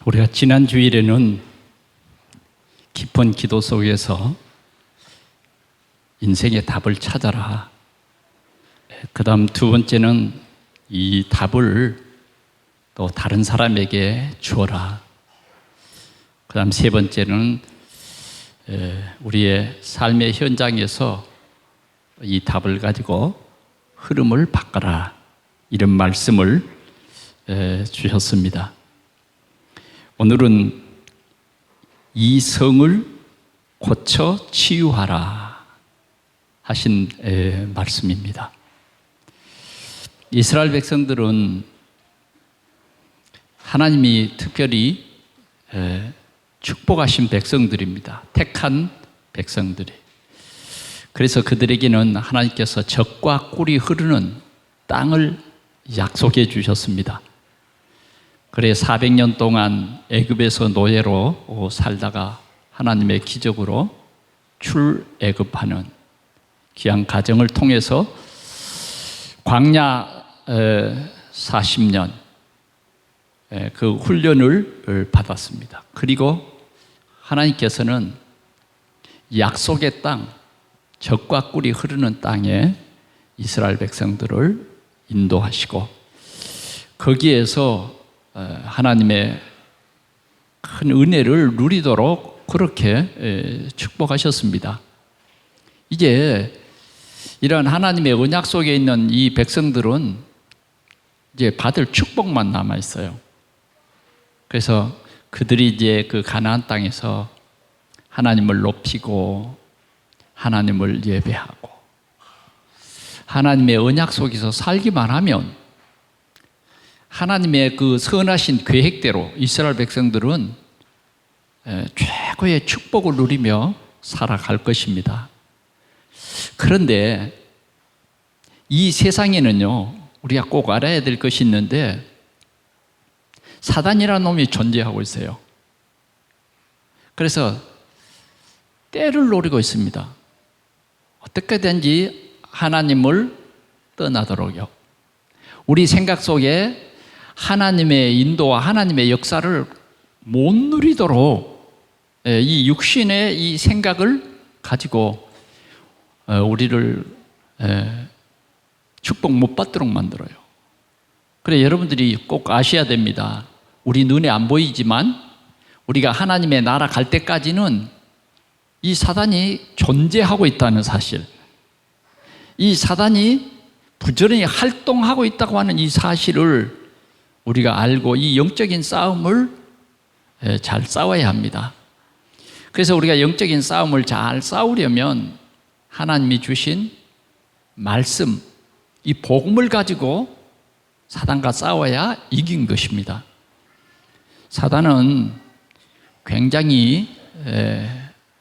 우리가 지난 주일에는 깊은 기도 속에서 인생의 답을 찾아라. 그 다음 두 번째는 이 답을 또 다른 사람에게 주어라. 그 다음 세 번째는 우리의 삶의 현장에서 이 답을 가지고 흐름을 바꿔라. 이런 말씀을 주셨습니다. 오늘은 이 성을 고쳐 치유하라 하신 말씀입니다. 이스라엘 백성들은 하나님이 특별히 축복하신 백성들입니다. 택한 백성들이. 그래서 그들에게는 하나님께서 젖과 꿀이 흐르는 땅을 약속해 주셨습니다. 그래 400년 동안 애굽에서 노예로 살다가 하나님의 기적으로 출애굽하는 귀한 과정을 통해서 광야 40년 그 훈련을 받았습니다. 그리고 하나님께서는 약속의 땅, 젖과 꿀이 흐르는 땅에 이스라엘 백성들을 인도하시고 거기에서 하나님의 큰 은혜를 누리도록 그렇게 축복하셨습니다. 이제 이런 하나님의 언약 속에 있는 이 백성들은 이제 받을 축복만 남아 있어요. 그래서 그들이 이제 그 가나안 땅에서 하나님을 높이고 하나님을 예배하고 하나님의 언약 속에서 살기만 하면 하나님의 그 선하신 계획대로 이스라엘 백성들은 최고의 축복을 누리며 살아갈 것입니다. 그런데 이 세상에는요, 우리가 꼭 알아야 될 것이 있는데 사단이라는 놈이 존재하고 있어요. 그래서 때를 노리고 있습니다. 어떻게든지 하나님을 떠나도록요. 우리 생각 속에 하나님의 인도와 하나님의 역사를 못 누리도록 이 육신의 이 생각을 가지고 우리를 축복 못 받도록 만들어요. 그래 여러분들이 꼭 아셔야 됩니다. 우리 눈에 안 보이지만 우리가 하나님의 나라 갈 때까지는 이 사단이 존재하고 있다는 사실, 이 사단이 부지런히 활동하고 있다고 하는 이 사실을 우리가 알고 이 영적인 싸움을 잘 싸워야 합니다. 그래서 우리가 영적인 싸움을 잘 싸우려면 하나님이 주신 말씀, 이 복음을 가지고 사단과 싸워야 이긴 것입니다. 사단은 굉장히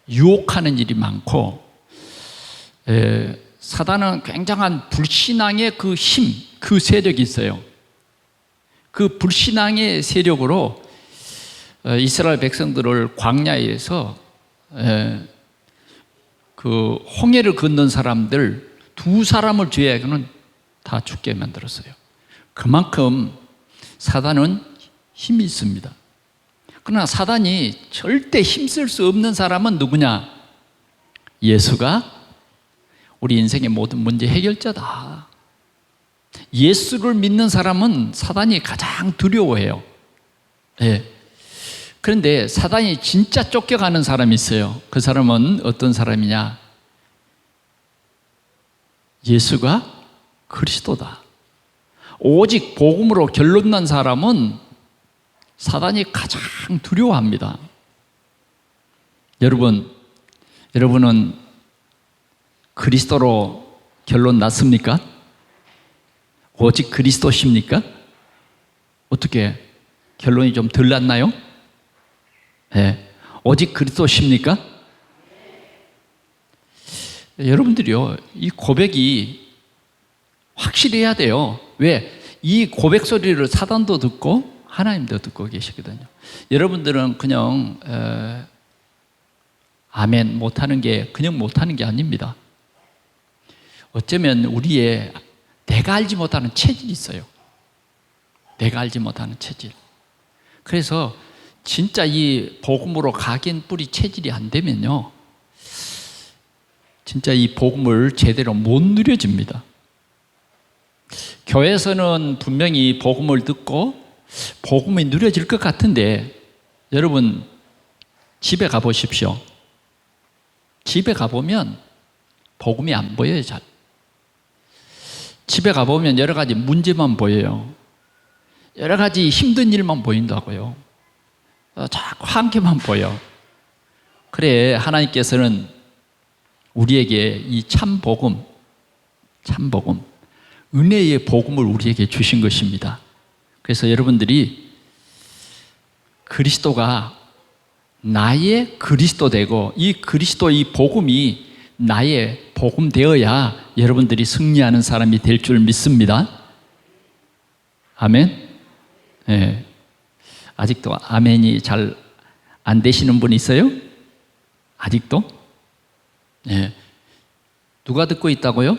유혹하는 일이 많고 사단은 굉장한 불신앙의 그 힘, 그 세력이 있어요. 그 불신앙의 세력으로 이스라엘 백성들을 광야에서 그 홍해를 건넌 사람들 두 사람을 제외하고는 다 죽게 만들었어요. 그만큼 사단은 힘이 있습니다. 그러나 사단이 절대 힘쓸 수 없는 사람은 누구냐? 예수가 우리 인생의 모든 문제 해결자다. 예수를 믿는 사람은 사단이 가장 두려워해요. 그런데 사단이 진짜 쫓겨가는 사람이 있어요. 그 사람은 어떤 사람이냐? 예수가 그리스도다. 오직 복음으로 결론 난 사람은 사단이 가장 두려워합니다. 여러분은 그리스도로 결론 났습니까? 오직 그리스도십니까? 어떻게 결론이 좀 덜 났나요? 네. 오직 그리스도십니까? 여러분들이요, 이 고백이 확실히 해야 돼요. 왜? 이 고백 소리를 사단도 듣고 하나님도 듣고 계시거든요. 여러분들은 그냥 아멘 못하는 게 그냥 못하는 게 아닙니다. 어쩌면 우리의 내가 알지 못하는 체질이 있어요. 내가 알지 못하는 체질. 그래서 진짜 이 복음으로 각인 뿌리 체질이 안 되면요, 진짜 이 복음을 제대로 못 누려집니다. 교회에서는 분명히 복음을 듣고 복음이 누려질 것 같은데, 여러분 집에 가보십시오. 집에 가보면 복음이 안 보여요. 잘. 집에 가보면 여러 가지 문제만 보여요. 여러 가지 힘든 일만 보인다고요. 자꾸 한계만 보여. 그래, 하나님께서는 우리에게 이 참복음, 은혜의 복음을 우리에게 주신 것입니다. 그래서 여러분들이 그리스도가 나의 그리스도 되고, 이 그리스도 이 복음이 나의 복음 되어야 여러분들이 승리하는 사람이 될 줄 믿습니다. 아멘. 네. 아직도 아멘이 잘 안 되시는 분 있어요? 아직도? 네. 누가 듣고 있다고요?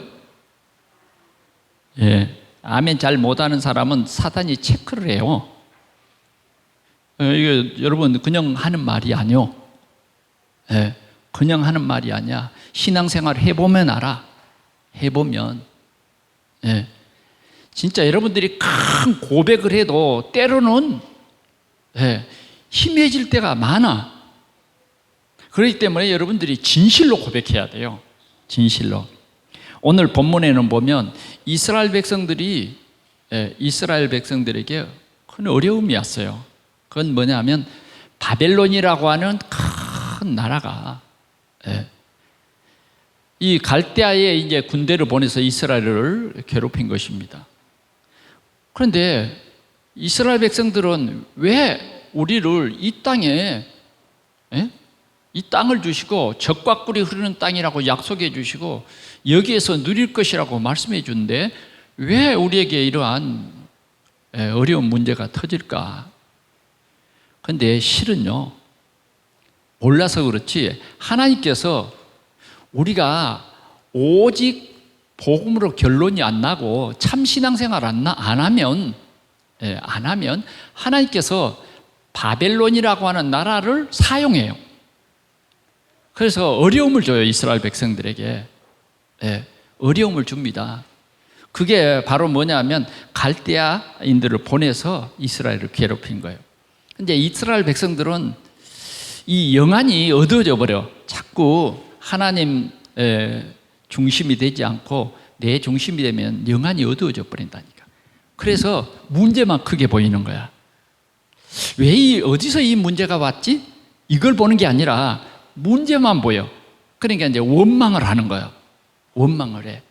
예. 아멘 잘 못하는 사람은 사단이 체크를 해요. 이게 여러분 그냥 하는 말이 아니요. 예. 그냥 하는 말이 아니야. 신앙생활 해보면 알아. 해보면. 예. 진짜 여러분들이 큰 고백을 해도 때로는 힘해질 때가 많아. 그렇기 때문에 여러분들이 진실로 고백해야 돼요. 진실로. 오늘 본문에는 보면 이스라엘 백성들에게 큰 어려움이 왔어요. 그건 뭐냐면 바벨론이라고 하는 큰 나라가 이 갈대아에 이제 군대를 보내서 이스라엘을 괴롭힌 것입니다. 그런데 이스라엘 백성들은 왜 우리를 이 땅에 이 땅을 주시고 적과 꿀이 흐르는 땅이라고 약속해 주시고 여기에서 누릴 것이라고 말씀해 주는데 왜 우리에게 이러한 어려운 문제가 터질까? 그런데 실은요, 몰라서 그렇지 하나님께서 우리가 오직 복음으로 결론이 안 나고 참 신앙생활 안 하면 하나님께서 바벨론이라고 하는 나라를 사용해요. 그래서 어려움을 줘요. 이스라엘 백성들에게 어려움을 줍니다. 그게 바로 뭐냐면 갈대아인들을 보내서 이스라엘을 괴롭힌 거예요. 근데 이스라엘 백성들은 이 영안이 어두워져 버려. 자꾸 하나님 중심이 되지 않고 내 중심이 되면 영안이 어두워져 버린다니까. 그래서 문제만 크게 보이는 거야. 어디서 이 문제가 왔지? 이걸 보는 게 아니라 문제만 보여. 그러니까 이제 원망을 하는 거예요. 원망을 해.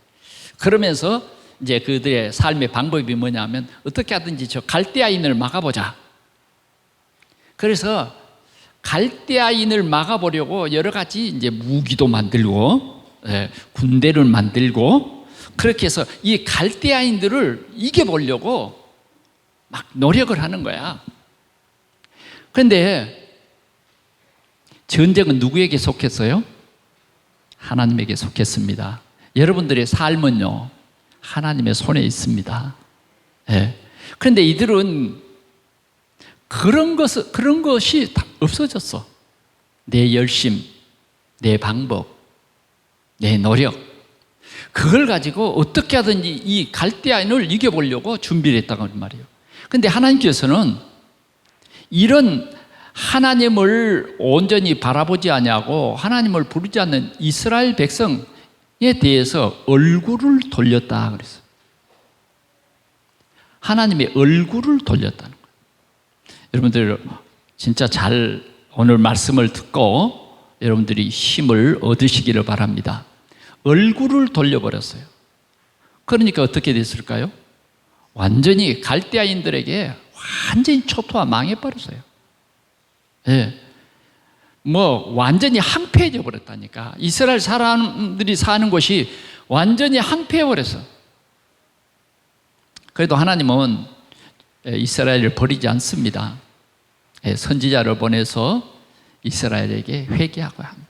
그러면서 이제 그들의 삶의 방법이 뭐냐면 어떻게 하든지 저 갈대아인을 막아보자. 그래서 갈대아인을 막아보려고 여러 가지 이제 무기도 만들고 군대를 만들고 그렇게 해서 이 갈대아인들을 이겨보려고 막 노력을 하는 거야. 그런데 전쟁은 누구에게 속했어요? 하나님에게 속했습니다. 여러분들의 삶은요, 하나님의 손에 있습니다. 그런데 이들은 그런 것이 다 없어졌어. 내 열심, 내 방법, 내 노력, 그걸 가지고 어떻게 하든지 이 갈대아인을 이겨보려고 준비를 했다고 말이에요. 그런데 하나님께서는 이런 하나님을 온전히 바라보지 않냐고 하나님을 부르지 않는 이스라엘 백성에 대해서 얼굴을 돌렸다 그랬어요. 하나님의 얼굴을 돌렸다는 거예요. 여러분들 진짜 잘 오늘 말씀을 듣고 여러분들이 힘을 얻으시기를 바랍니다. 얼굴을 돌려버렸어요. 그러니까 어떻게 됐을까요? 완전히 갈대아인들에게 완전히 초토화 망해버렸어요. 완전히 항폐해져 버렸다니까. 이스라엘 사람들이 사는 곳이 완전히 항폐해버렸어. 그래도 하나님은 이스라엘을 버리지 않습니다. 선지자를 보내서 이스라엘에게 회개하고 합니다.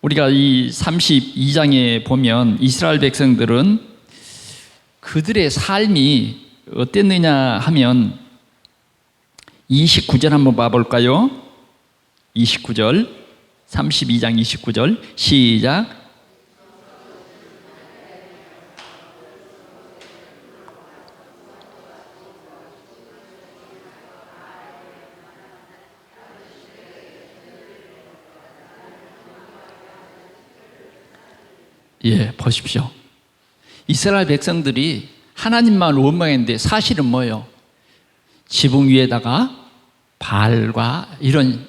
우리가 이 32장에 보면 이스라엘 백성들은 그들의 삶이 어땠느냐 하면 29절 한번 봐볼까요? 29절, 32장 29절 시작. 예, 보십시오. 이스라엘 백성들이 하나님만 원망했는데 사실은 뭐예요? 지붕 위에다가 바알과 이런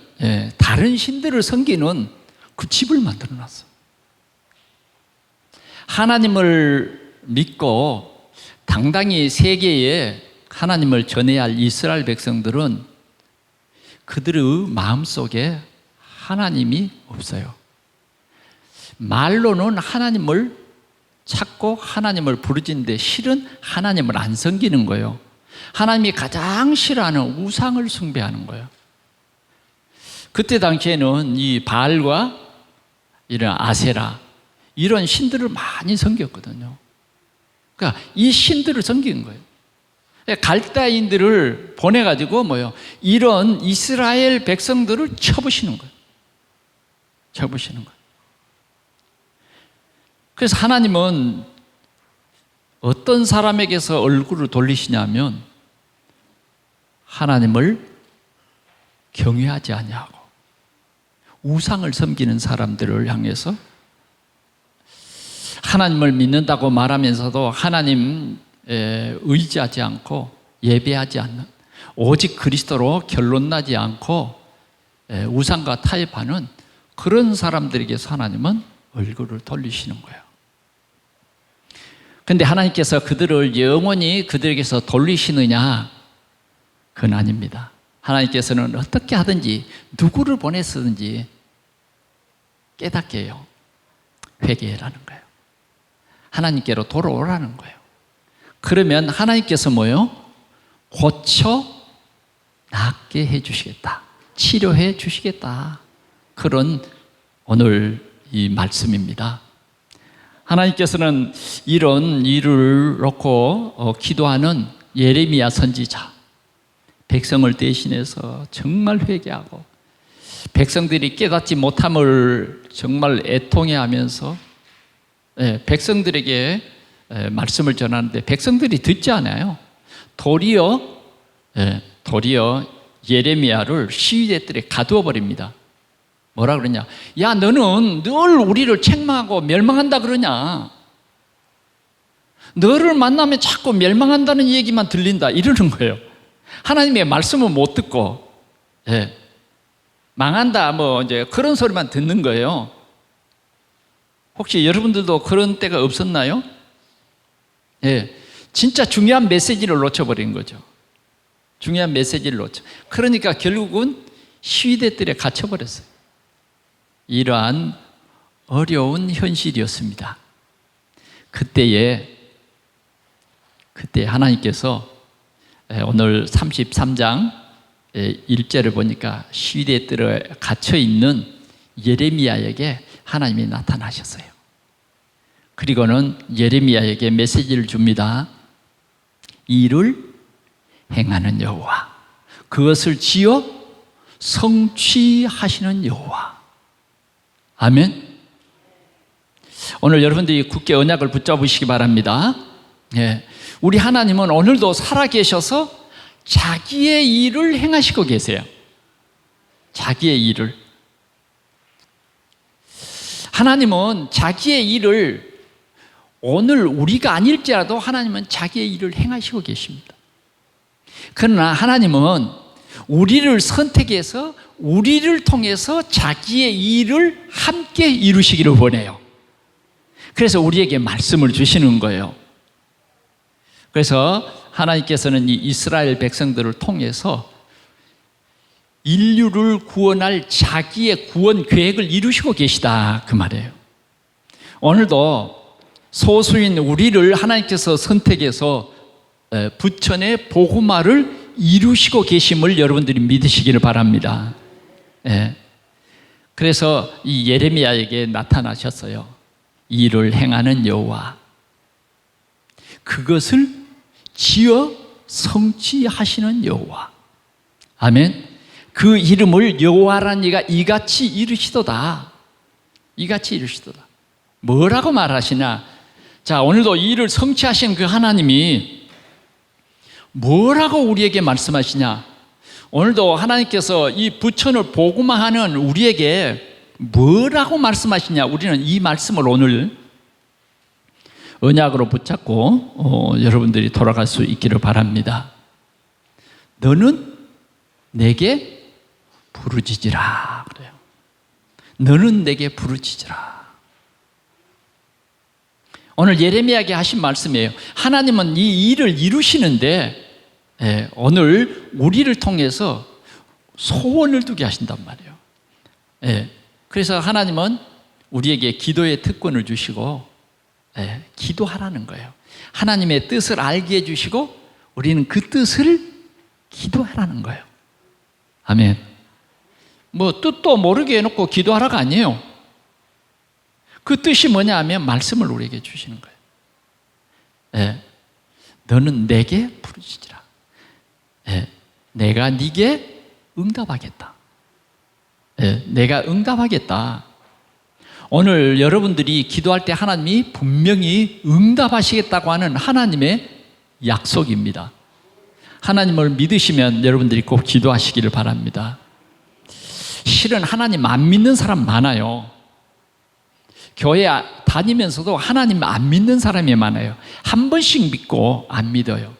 다른 신들을 섬기는 그 집을 만들어 놨어. 하나님을 믿고 당당히 세계에 하나님을 전해야 할 이스라엘 백성들은 그들의 마음속에 하나님이 없어요. 말로는 하나님을 찾고 하나님을 부르짖는데 실은 하나님을 안 섬기는 거예요. 하나님이 가장 싫어하는 우상을 숭배하는 거예요. 그때 당시에는 이 바알과 이런 아세라 이런 신들을 많이 섬겼거든요. 그러니까 이 신들을 섬긴 거예요. 갈대아인들을 보내가지고 이런 이스라엘 백성들을 쳐부시는 거예요. 쳐부시는 거예요. 그래서 하나님은 어떤 사람에게서 얼굴을 돌리시냐면 하나님을 경외하지 아니하고 우상을 섬기는 사람들을 향해서 하나님을 믿는다고 말하면서도 하나님 의지하지 않고 예배하지 않는 오직 그리스도로 결론나지 않고 우상과 타협하는 그런 사람들에게서 하나님은 얼굴을 돌리시는 거예요. 그런데 하나님께서 그들을 영원히 그들에게서 돌리시느냐? 그건 아닙니다. 하나님께서는 어떻게 하든지 누구를 보내서든지 깨닫게 해요. 회개라는 거예요. 하나님께로 돌아오라는 거예요. 그러면 하나님께서 고쳐 낫게 해주시겠다. 치료해 주시겠다. 그런 오늘 이 말씀입니다. 하나님께서는 이런 일을 놓고 기도하는 예레미야 선지자, 백성을 대신해서 정말 회개하고 백성들이 깨닫지 못함을 정말 애통해하면서 백성들에게 말씀을 전하는데 백성들이 듣지 않아요. 도리어 예레미야를 시위대들에 가두어 버립니다. 뭐라 그러냐? 야, 너는 늘 우리를 책망하고 멸망한다 그러냐? 너를 만나면 자꾸 멸망한다는 얘기만 들린다 이러는 거예요. 하나님의 말씀은 못 듣고 망한다 이제 그런 소리만 듣는 거예요. 혹시 여러분들도 그런 때가 없었나요? 진짜 중요한 메시지를 놓쳐버린 거죠. 중요한 메시지를 놓쳐. 그러니까 결국은 시위대들에 갇혀버렸어요. 이러한 어려운 현실이었습니다. 그때 하나님께서 오늘 33장 1절을 보니까 시위대들에 갇혀있는 예레미야에게 하나님이 나타나셨어요. 그리고는 예레미야에게 메시지를 줍니다. 이를 행하는 여호와, 그것을 지어 성취하시는 여호와. 아멘. 오늘 여러분들이 굳게 언약을 붙잡으시기 바랍니다. 우리 하나님은 오늘도 살아계셔서 자기의 일을 행하시고 계세요. 자기의 일을. 하나님은 자기의 일을 오늘 우리가 아닐지라도 하나님은 자기의 일을 행하시고 계십니다. 그러나 하나님은 우리를 선택해서 우리를 통해서 자기의 일을 함께 이루시기를 원해요. 그래서 우리에게 말씀을 주시는 거예요. 그래서 하나님께서는 이 이스라엘 백성들을 통해서 인류를 구원할 자기의 구원 계획을 이루시고 계시다 그 말이에요. 오늘도 소수인 우리를 하나님께서 선택해서 부천의 복음화를 이루시고 계심을 여러분들이 믿으시기를 바랍니다. 그래서 이 예레미야에게 나타나셨어요. 일을 행하는 여호와, 그것을 지어 성취하시는 여호와. 아멘. 그 이름을 여호와라는 이가 이같이 이르시도다. 이같이 이르시도다. 뭐라고 말하시냐? 자, 오늘도 이 일을 성취하신 그 하나님이 뭐라고 우리에게 말씀하시냐? 오늘도 하나님께서 이 부천을 복음화하는 우리에게 뭐라고 말씀하시냐? 우리는 이 말씀을 오늘 언약으로 붙잡고 여러분들이 돌아갈 수 있기를 바랍니다. 너는 내게 부르짖으라 그래요. 너는 내게 부르짖으라. 오늘 예레미야에게 하신 말씀이에요. 하나님은 이 일을 이루시는데 오늘 우리를 통해서 소원을 두게 하신단 말이에요. 그래서 하나님은 우리에게 기도의 특권을 주시고 기도하라는 거예요. 하나님의 뜻을 알게 해주시고 우리는 그 뜻을 기도하라는 거예요. 아멘. 뭐 뜻도 모르게 해놓고 기도하라가 아니에요. 그 뜻이 뭐냐 하면 말씀을 우리에게 주시는 거예요. 너는 내게 부르짖으라. 내가 네게 응답하겠다. 내가 응답하겠다. 오늘 여러분들이 기도할 때 하나님이 분명히 응답하시겠다고 하는 하나님의 약속입니다. 하나님을 믿으시면 여러분들이 꼭 기도하시기를 바랍니다. 실은 하나님 안 믿는 사람 많아요. 교회 다니면서도 하나님 안 믿는 사람이 많아요. 한 번씩 믿고 안 믿어요.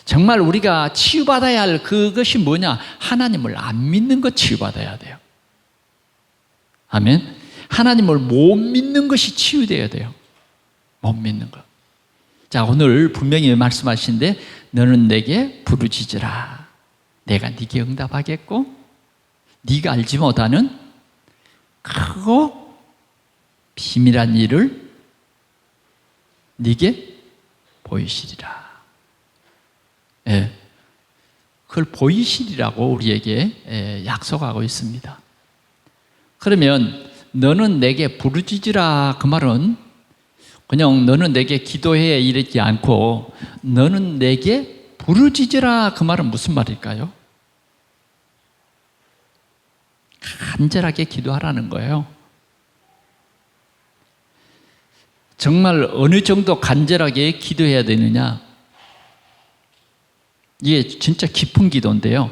정말 우리가 치유받아야 할 그것이 뭐냐? 하나님을 안 믿는 것 치유받아야 돼요. 아멘. 하나님을 못 믿는 것이 치유되어야 돼요. 못 믿는 것. 자, 오늘 분명히 말씀하신데 너는 내게 부르짖으라. 내가 네게 응답하겠고 네가 알지 못하는 크고 비밀한 일을 네게 보이시리라. 그걸 보이시리라고 우리에게 약속하고 있습니다. 그러면 너는 내게 부르짖으라 그 말은 그냥 너는 내게 기도해 이랬지 않고 너는 내게 부르짖으라 그 말은 무슨 말일까요? 간절하게 기도하라는 거예요. 정말 어느 정도 간절하게 기도해야 되느냐? 이게 진짜 깊은 기도인데요.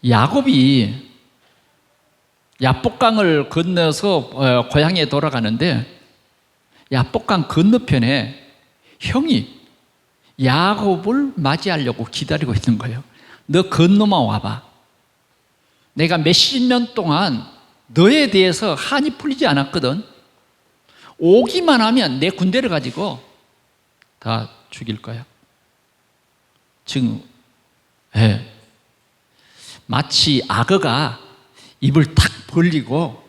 야곱이 야복강을 건너서 고향에 돌아가는데 야복강 건너편에 형이 야곱을 맞이하려고 기다리고 있는 거예요. 너 건너만 와봐. 내가 몇십 년 동안 너에 대해서 한이 풀리지 않았거든. 오기만 하면 내 군대를 가지고 다 죽일 거야. 지금 마치 악어가 입을 탁 벌리고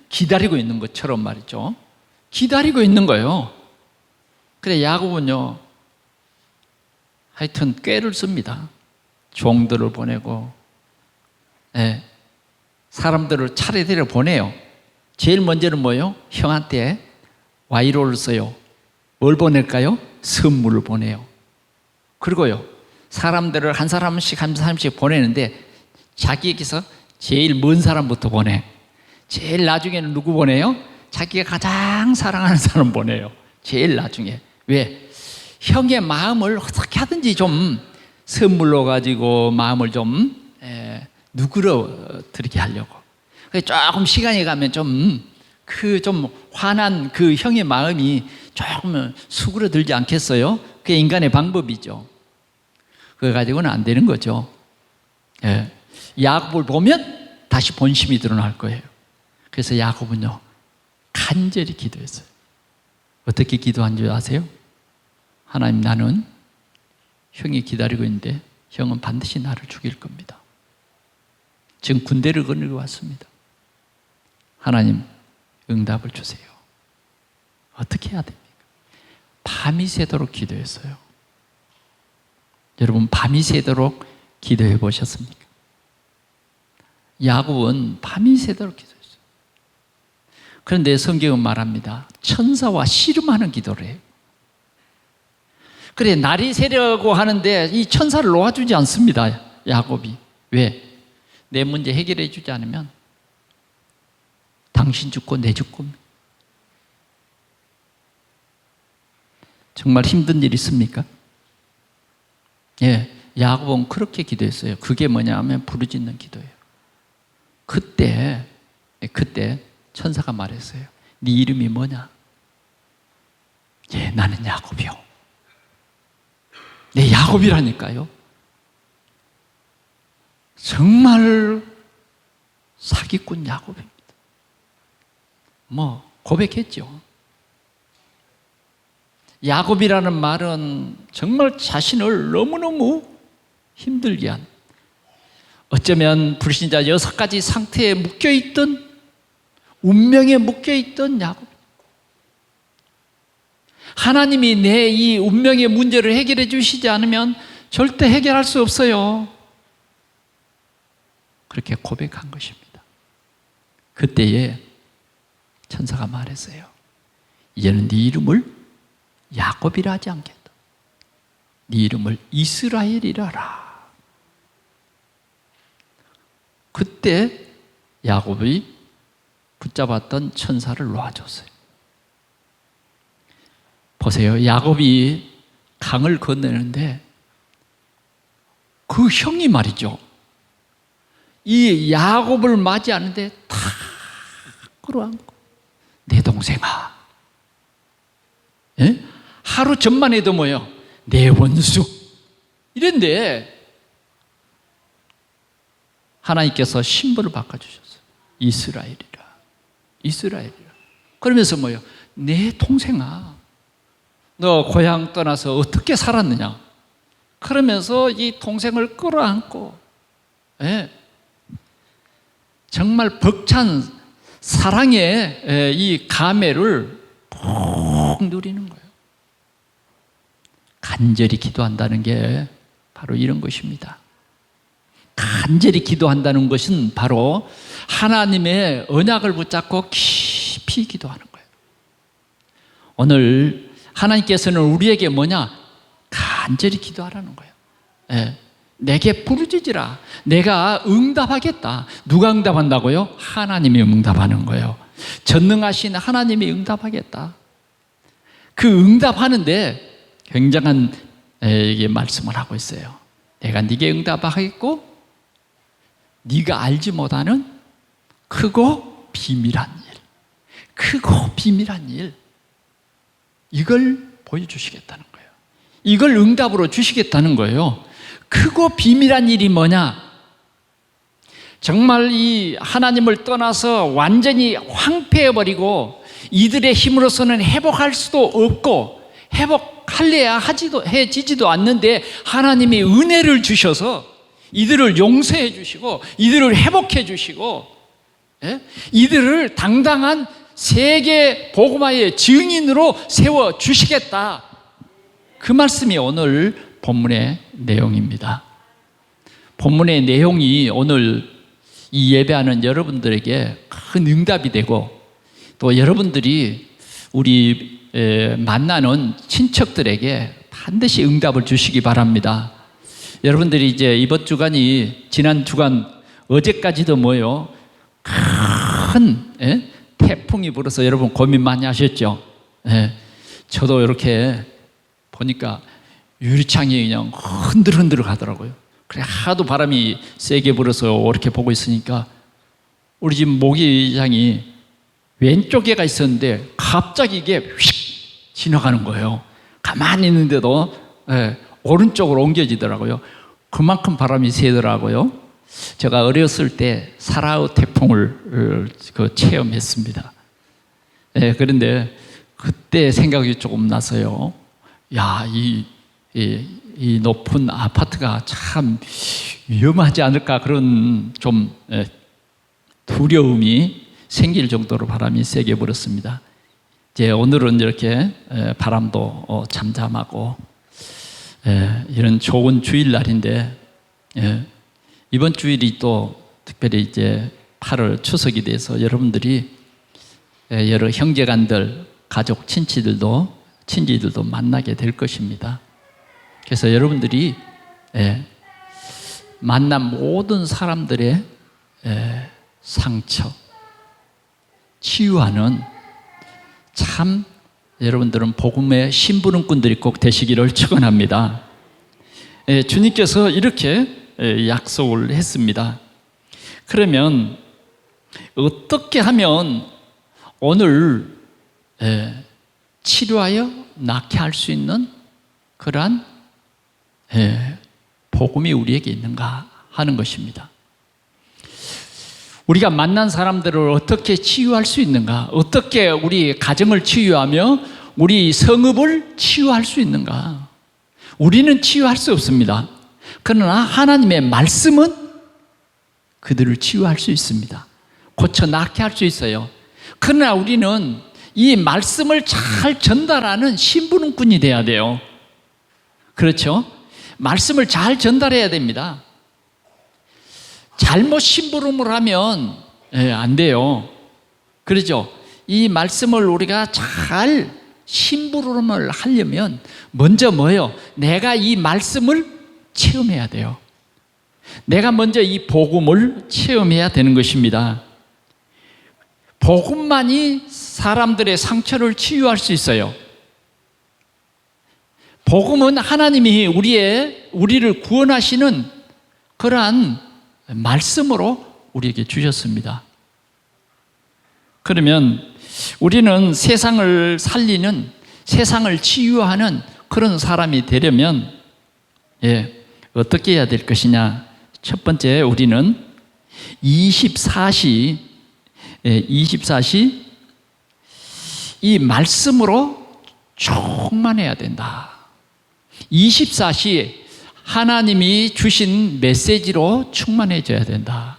기다리고 있는 것처럼 말이죠. 기다리고 있는 거예요. 그래 야곱은요 하여튼 꾀를 씁니다. 종들을 보내고 사람들을 차례대로 보내요. 제일 먼저는 뭐예요? 형한테 와이로를 써요. 뭘 보낼까요? 선물을 보내요. 그리고요 사람들을 한 사람씩 보내는데 자기에게서 제일 먼 사람부터 보내. 제일 나중에는 누구 보내요? 자기가 가장 사랑하는 사람 보내요. 제일 나중에. 왜? 형의 마음을 어떻게 하든지 좀 선물로 가지고 마음을 좀 누그러뜨리게 하려고. 조금 시간이 가면 좀 화난 그 형의 마음이 조금 수그러들지 않겠어요? 그게 인간의 방법이죠. 그거 가지고는 안 되는 거죠. 야곱을 보면 다시 본심이 드러날 거예요. 그래서 야곱은요 간절히 기도했어요. 어떻게 기도한 줄 아세요? 하나님, 나는 형이 기다리고 있는데 형은 반드시 나를 죽일 겁니다. 지금 군대를 거느리고 왔습니다. 하나님, 응답을 주세요. 어떻게 해야 됩니까? 밤이 새도록 기도했어요. 여러분, 밤이 새도록 기도해 보셨습니까? 야곱은 밤이 새도록 기도했어요. 그런데 성경은 말합니다. 천사와 씨름하는 기도를 해요. 그래, 날이 새려고 하는데 이 천사를 놓아주지 않습니다, 야곱이. 왜? 내 문제 해결해 주지 않으면 당신 죽고 내 죽고. 정말 힘든 일 있습니까? 예, 야곱은 그렇게 기도했어요. 그게 뭐냐면 부르짖는 기도예요. 그때 천사가 말했어요. 네 이름이 뭐냐? 예, 나는 야곱이요. 네, 야곱이라니까요. 정말 사기꾼 야곱입니다. 뭐 고백했죠. 야곱이라는 말은 정말 자신을 너무너무 힘들게 한, 어쩌면 불신자 6가지 상태에 묶여있던, 운명에 묶여있던 야곱. 하나님이 내 이 운명의 문제를 해결해 주시지 않으면 절대 해결할 수 없어요. 그렇게 고백한 것입니다. 그때에 천사가 말했어요. 이제는 네 이름을 야곱이라 하지 않겠다. 네 이름을 이스라엘이라 하라. 그때 야곱이 붙잡았던 천사를 놓아줬어요. 보세요. 야곱이 강을 건너는데 그 형이 말이죠. 이 야곱을 맞이하는데 다 끌어안고, 내 동생아. 예? 하루 전만 해도 뭐예요? 내 원수. 이런데 하나님께서 신분을 바꿔주셨어요. 이스라엘이라. 이스라엘이라. 그러면서 뭐예요? 내 동생아. 너 고향 떠나서 어떻게 살았느냐? 그러면서 이 동생을 끌어안고, 예, 정말 벅찬 사랑의 이 감회를 꼭 누리는 거예요. 간절히 기도한다는 게 바로 이런 것입니다. 간절히 기도한다는 것은 바로 하나님의 언약을 붙잡고 깊이 기도하는 거예요. 오늘 하나님께서는 우리에게 뭐냐? 간절히 기도하라는 거예요. 예. 내게 부르짖으라. 내가 응답하겠다. 누가 응답한다고요? 하나님이 응답하는 거예요. 전능하신 하나님이 응답하겠다. 그 응답하는데 굉장한 이게 말씀을 하고 있어요. 내가 네게 응답하겠고 네가 알지 못하는 크고 비밀한 일, 크고 비밀한 일, 이걸 보여주시겠다는 거예요. 이걸 응답으로 주시겠다는 거예요. 크고 비밀한 일이 뭐냐? 정말 이 하나님을 떠나서 완전히 황폐해버리고 이들의 힘으로서는 회복할 수도 없고 회복할래야 해지지도 않는데 하나님이 은혜를 주셔서 이들을 용서해 주시고 이들을 회복해 주시고, 예? 이들을 당당한 세계 복음화의 증인으로 세워 주시겠다. 그 말씀이 오늘 본문의 내용입니다. 본문의 내용이 오늘 이 예배하는 여러분들에게 큰 응답이 되고, 또 여러분들이 우리 만나는 친척들에게 반드시 응답을 주시기 바랍니다. 여러분들이 이제 이번 주간이, 지난 주간 어제까지도 뭐요? 큰 태풍이 불어서 여러분 고민 많이 하셨죠? 예. 저도 이렇게 보니까 유리창이 그냥 흔들흔들 가더라고요. 그래, 하도 바람이 세게 불어서 이렇게 보고 있으니까 우리 집 모기장이 왼쪽에가 있었는데 갑자기 이게 휙 지나가는 거예요. 가만히 있는데도, 예, 오른쪽으로 옮겨지더라고요. 그만큼 바람이 세더라고요. 제가 어렸을 때 사라우 태풍을 체험했습니다. 예, 그런데 그때 생각이 조금 나서요. 야, 이 높은 아파트가 참 위험하지 않을까, 그런 좀 두려움이 생길 정도로 바람이 세게 불었습니다. 이제 오늘은 이렇게 바람도 잠잠하고 이런 좋은 주일날인데, 이번 주일이 또 특별히 이제 8월 추석이 돼서 여러분들이 여러 형제간들, 가족, 친지들도 만나게 될 것입니다. 그래서 여러분들이 만난 모든 사람들의 상처 치유하는 참 여러분들은 복음의 심부름꾼들이 꼭 되시기를 축원합니다. 주님께서 이렇게 약속을 했습니다. 그러면 어떻게 하면 오늘 치료하여 낫게 할 수 있는 그러한 복음이 우리에게 있는가 하는 것입니다. 우리가 만난 사람들을 어떻게 치유할 수 있는가? 어떻게 우리 가정을 치유하며 우리 성읍을 치유할 수 있는가? 우리는 치유할 수 없습니다. 그러나 하나님의 말씀은 그들을 치유할 수 있습니다. 고쳐 낫게 할 수 있어요. 그러나 우리는 이 말씀을 잘 전달하는 심부름꾼이 돼야 돼요. 그렇죠? 말씀을 잘 전달해야 됩니다. 잘못 심부름을 하면 안 돼요. 그렇죠? 이 말씀을 우리가 잘 심부름을 하려면 먼저 뭐예요? 내가 이 말씀을 체험해야 돼요. 내가 먼저 이 복음을 체험해야 되는 것입니다. 복음만이 사람들의 상처를 치유할 수 있어요. 복음은 하나님이 우리를 구원하시는 그러한 말씀으로 우리에게 주셨습니다. 그러면 우리는 세상을 살리는, 세상을 치유하는 그런 사람이 되려면 어떻게 해야 될 것이냐? 첫 번째, 우리는 24시 이 말씀으로 충만해야 된다. 24시 하나님이 주신 메시지로 충만해져야 된다.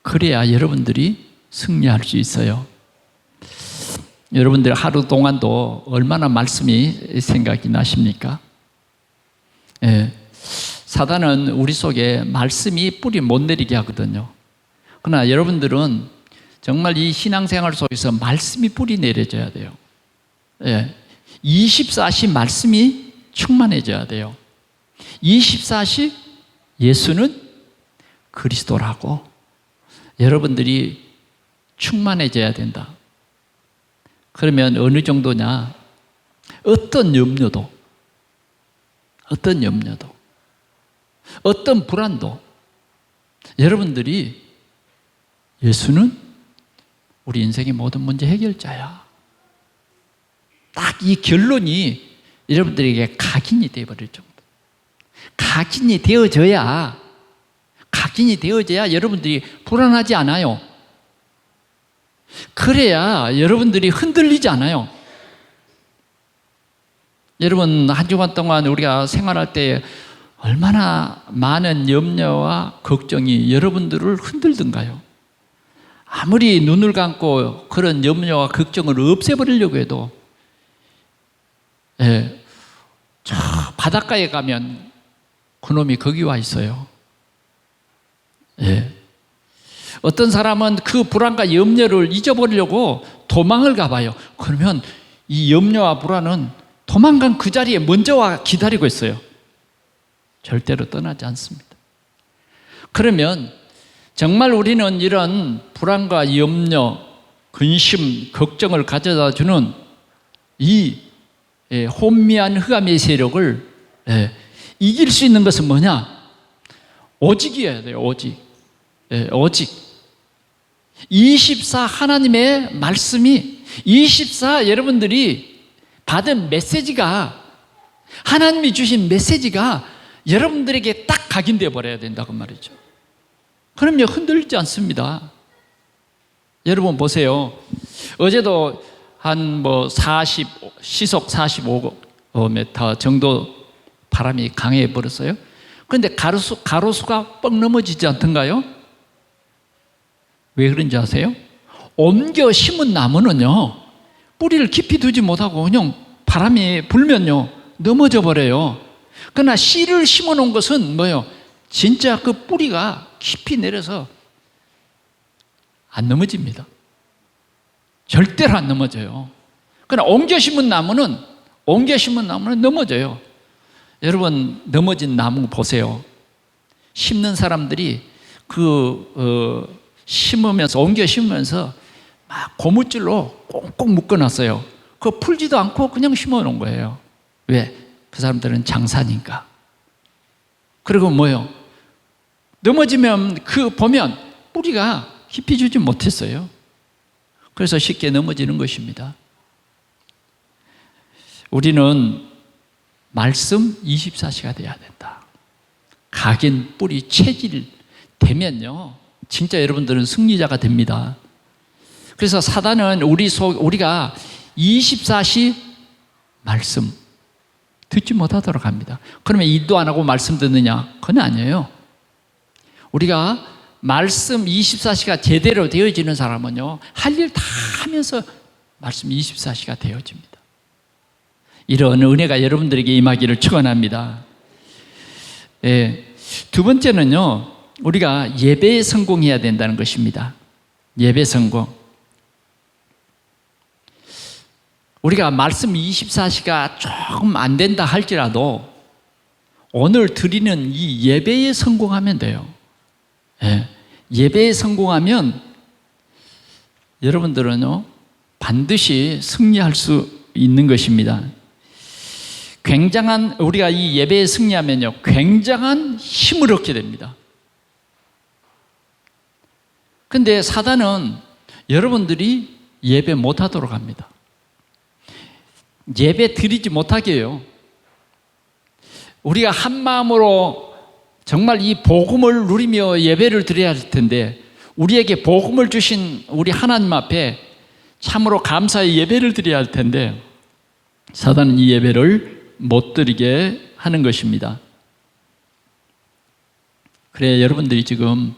그래야 여러분들이 승리할 수 있어요. 여러분들 하루 동안도 얼마나 말씀이 생각이 나십니까? 사단은 우리 속에 말씀이 뿌리 못 내리게 하거든요. 그러나 여러분들은 정말 이 신앙생활 속에서 말씀이 뿌리 내려져야 돼요. 24시 말씀이 충만해져야 돼요. 24시 예수는 그리스도라고 여러분들이 충만해져야 된다. 그러면 어느 정도냐? 어떤 염려도, 어떤 불안도 여러분들이 예수는 우리 인생의 모든 문제 해결자야. 딱 이 결론이 여러분들에게 각인이 되어버릴 정도. 각인이 되어져야 여러분들이 불안하지 않아요. 그래야 여러분들이 흔들리지 않아요. 여러분, 한 주간 동안 우리가 생활할 때 얼마나 많은 염려와 걱정이 여러분들을 흔들던가요? 아무리 눈을 감고 그런 염려와 걱정을 없애버리려고 해도 저 바닷가에 가면 그놈이 거기 와 있어요. 어떤 사람은 그 불안과 염려를 잊어버리려고 도망을 가봐요. 그러면 이 염려와 불안은 도망간 그 자리에 먼저 와 기다리고 있어요. 절대로 떠나지 않습니다. 그러면 정말 우리는 이런 불안과 염려, 근심, 걱정을 가져다 주는 이 혼미한 흑암의 세력을 이길 수 있는 것은 뭐냐? 오직이어야 돼요. 오직 24 하나님의 말씀이 24 여러분들이 받은 메시지가 하나님이 주신 메시지가 여러분들에게 딱 각인되어 버려야 된다고 말이죠. 그럼요, 흔들리지 않습니다. 여러분 보세요. 어제도 한 시속 45m 정도 바람이 강해 버렸어요. 그런데 가로수가 뻥 넘어지지 않던가요? 왜 그런지 아세요? 옮겨 심은 나무는요, 뿌리를 깊이 두지 못하고 그냥 바람이 불면요, 넘어져 버려요. 그러나 씨를 심어 놓은 것은 뭐예요? 진짜 그 뿌리가 깊이 내려서 안 넘어집니다. 절대로 안 넘어져요. 그러나 옮겨 심은 나무는 옮겨 심은 나무는 넘어져요. 여러분, 넘어진 나무 보세요. 심는 사람들이 심으면서, 옮겨 심으면서 막 고무줄로 꽁꽁 묶어놨어요. 그거 풀지도 않고 그냥 심어놓은 거예요. 왜? 그 사람들은 장사니까. 그리고 뭐요? 넘어지면 보면 뿌리가 깊이 주지 못했어요. 그래서 쉽게 넘어지는 것입니다. 우리는 말씀 24시가 돼야 된다. 각인, 뿌리, 체질 되면요, 진짜 여러분들은 승리자가 됩니다. 그래서 사단은 우리가 24시 말씀 듣지 못하도록 합니다. 그러면 일도 안 하고 말씀 듣느냐? 그건 아니에요. 우리가 말씀 24시가 제대로 되어지는 사람은요, 할 일 다 하면서 말씀 24시가 되어집니다. 이런 은혜가 여러분들에게 임하기를 축원합니다. 두 번째는요, 우리가 예배에 성공해야 된다는 것입니다. 예배 성공. 우리가 말씀 24시가 조금 안 된다 할지라도 오늘 드리는 이 예배에 성공하면 돼요. 예배에 성공하면 여러분들은요, 반드시 승리할 수 있는 것입니다. 우리가 이 예배에 승리하면요, 굉장한 힘을 얻게 됩니다. 근데 사단은 여러분들이 예배 못하도록 합니다. 예배 드리지 못하게 해요. 우리가 한 마음으로 정말 이 복음을 누리며 예배를 드려야 할 텐데, 우리에게 복음을 주신 우리 하나님 앞에 참으로 감사의 예배를 드려야 할 텐데, 사단은 이 예배를 못 드리게 하는 것입니다. 그래, 여러분들이 지금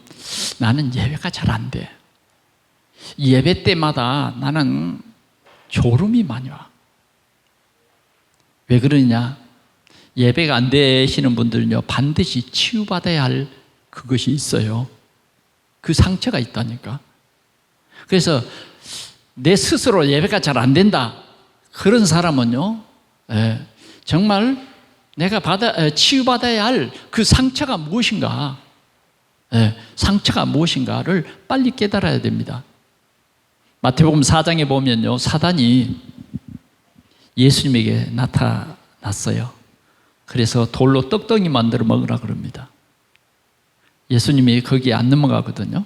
나는 예배가 잘 안 돼. 예배 때마다 나는 졸음이 많이 와. 왜 그러냐? 예배가 안 되시는 분들은요, 반드시 치유받아야 할 그것이 있어요. 그 상처가 있다니까. 그래서 내 스스로 예배가 잘 안 된다, 그런 사람은요, 정말 내가 치유받아야 할 그 상처가 무엇인가, 상처가 무엇인가를 빨리 깨달아야 됩니다. 마태복음 4장에 보면요, 사단이 예수님에게 나타났어요. 그래서 돌로 떡덩이 만들어 먹으라 그럽니다. 예수님이 거기에 안 넘어가거든요.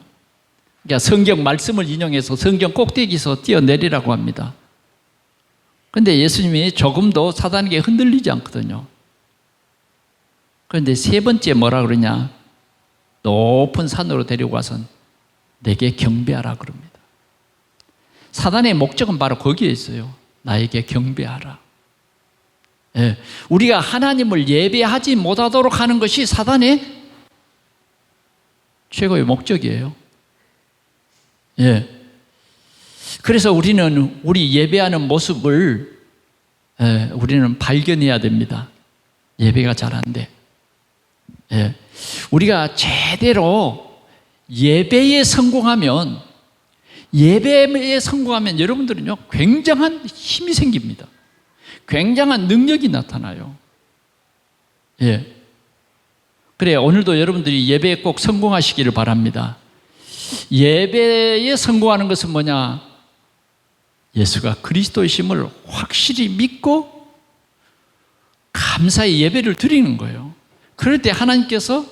그러니까 성경 말씀을 인용해서 성경 꼭대기에서 뛰어내리라고 합니다. 그런데 예수님이 조금도 사단에게 흔들리지 않거든요. 그런데 세 번째 뭐라 그러냐? 높은 산으로 데리고 와서 내게 경배하라 그럽니다. 사단의 목적은 바로 거기에 있어요. 나에게 경배하라. 우리가 하나님을 예배하지 못하도록 하는 것이 사단의 최고의 목적이에요. 그래서 우리는 우리 예배하는 모습을 우리는 발견해야 됩니다. 예배가 잘 안 돼. 우리가 제대로 예배에 성공하면 여러분들은요, 굉장한 힘이 생깁니다. 굉장한 능력이 나타나요. 그래, 오늘도 여러분들이 예배에 꼭 성공하시기를 바랍니다. 예배에 성공하는 것은 뭐냐? 예수가 그리스도이심을 확실히 믿고 감사의 예배를 드리는 거예요. 그럴 때 하나님께서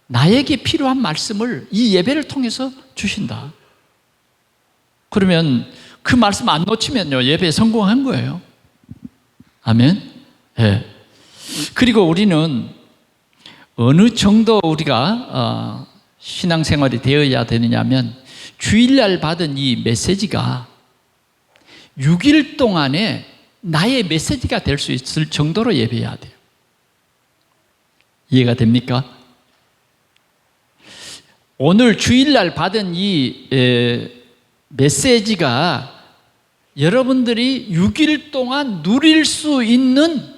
나에게 필요한 말씀을 이 예배를 통해서 주신다. 그러면 그 말씀 안 놓치면요, 예배에 성공한 거예요. 아멘. 그리고 우리는 어느 정도 우리가 신앙생활이 되어야 되느냐 하면, 주일날 받은 이 메시지가 6일 동안에 나의 메시지가 될 수 있을 정도로 예배해야 돼요. 이해가 됩니까? 오늘 주일날 받은 이 메시지가 여러분들이 6일 동안 누릴 수 있는